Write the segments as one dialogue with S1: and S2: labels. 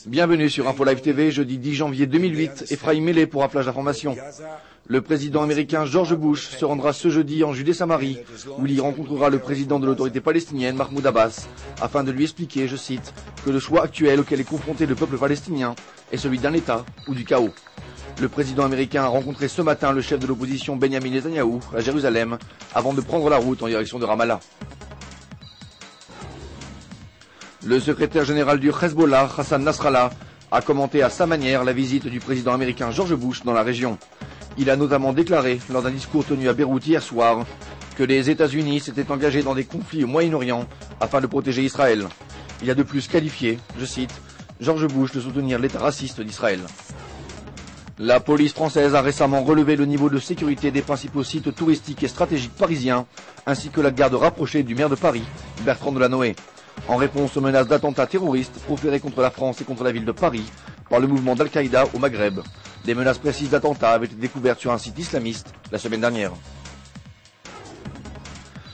S1: Bienvenue sur Info Live TV, jeudi 10 janvier 2008, Ephraim Mélé pour un flash d'information. Le président américain George Bush se rendra ce jeudi en Judée-Samarie, où il y rencontrera le président de l'autorité palestinienne, Mahmoud Abbas, afin de lui expliquer, je cite, que le choix actuel auquel est confronté le peuple palestinien est celui d'un État ou du chaos. Le président américain a rencontré ce matin le chef de l'opposition Benjamin Netanyahou à Jérusalem, avant de prendre la route en direction de Ramallah. Le secrétaire général du Hezbollah, Hassan Nasrallah, a commenté à sa manière la visite du président américain George Bush dans la région. Il a notamment déclaré, lors d'un discours tenu à Beyrouth hier soir, que les États-Unis s'étaient engagés dans des conflits au Moyen-Orient afin de protéger Israël. Il a de plus qualifié, je cite, George Bush de soutenir l'État raciste d'Israël. La police française a récemment relevé le niveau de sécurité des principaux sites touristiques et stratégiques parisiens, ainsi que la garde rapprochée du maire de Paris, Bertrand Delanoë, en réponse aux menaces d'attentats terroristes proférées contre la France et contre la ville de Paris par le mouvement d'Al-Qaïda au Maghreb. Des menaces précises d'attentats avaient été découvertes sur un site islamiste la semaine dernière.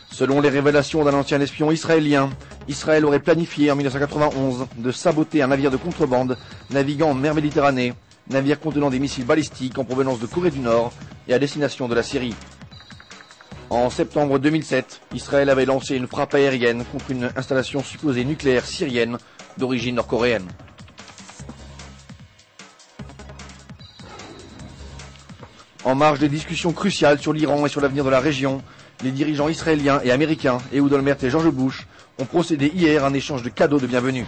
S1: Selon les révélations d'un ancien espion israélien, Israël aurait planifié en 1991 de saboter un navire de contrebande naviguant en mer Méditerranée, navire contenant des missiles balistiques en provenance de Corée du Nord et à destination de la Syrie. En septembre 2007, Israël avait lancé une frappe aérienne contre une installation supposée nucléaire syrienne d'origine nord-coréenne. En marge des discussions cruciales sur l'Iran et sur l'avenir de la région, les dirigeants israéliens et américains, Ehud Olmert et George Bush, ont procédé hier à un échange de cadeaux de bienvenue.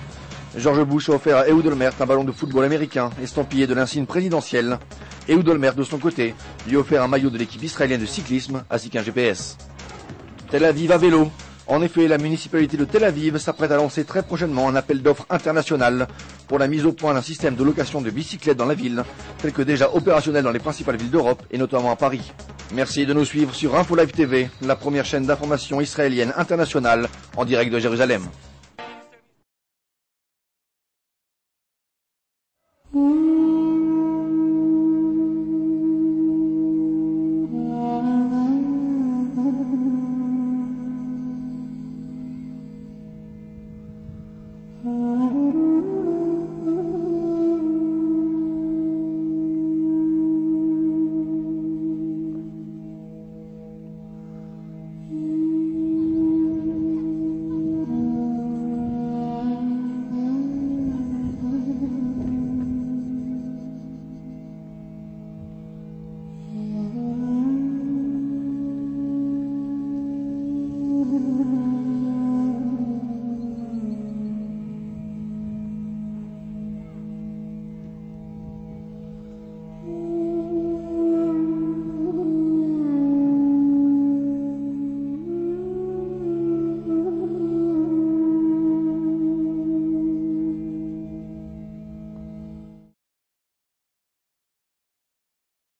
S1: George Bush a offert à Ehud Olmert un ballon de football américain estampillé de l'insigne présidentielle. Ehud Olmert, de son côté, lui a offert un maillot de l'équipe israélienne de cyclisme ainsi qu'un GPS. Tel Aviv à vélo. En effet, la municipalité de Tel Aviv s'apprête à lancer très prochainement un appel d'offres international pour la mise au point d'un système de location de bicyclettes dans la ville, tel que déjà opérationnel dans les principales villes d'Europe et notamment à Paris. Merci de nous suivre sur Info Live TV, la première chaîne d'information israélienne internationale en direct de Jérusalem.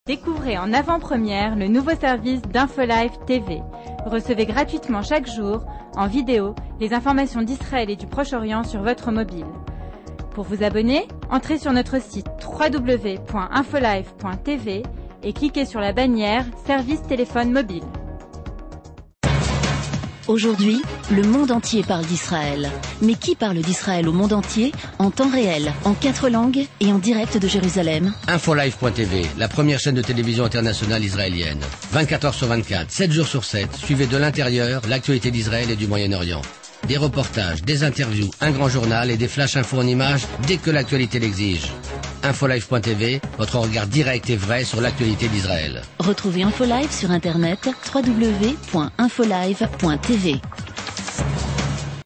S2: Découvrez en avant-première le nouveau service d'Info Live TV. Recevez gratuitement chaque jour, en vidéo, les informations d'Israël et du Proche-Orient sur votre mobile. Pour vous abonner, entrez sur notre site www.infolive.tv et cliquez sur la bannière Service téléphone mobile.
S3: Aujourd'hui, le monde entier parle d'Israël. Mais qui parle d'Israël au monde entier, en temps réel, en 4 langues et en direct de Jérusalem?
S4: Infolive.tv, la première chaîne de télévision internationale israélienne. 24 heures sur 24, 7 jours sur 7, suivez de l'intérieur l'actualité d'Israël et du Moyen-Orient. Des reportages, des interviews, un grand journal et des flash infos en images dès que l'actualité l'exige. Infolive.tv, votre regard direct et vrai sur l'actualité d'Israël.
S3: Retrouvez Infolive sur internet www.infolive.tv.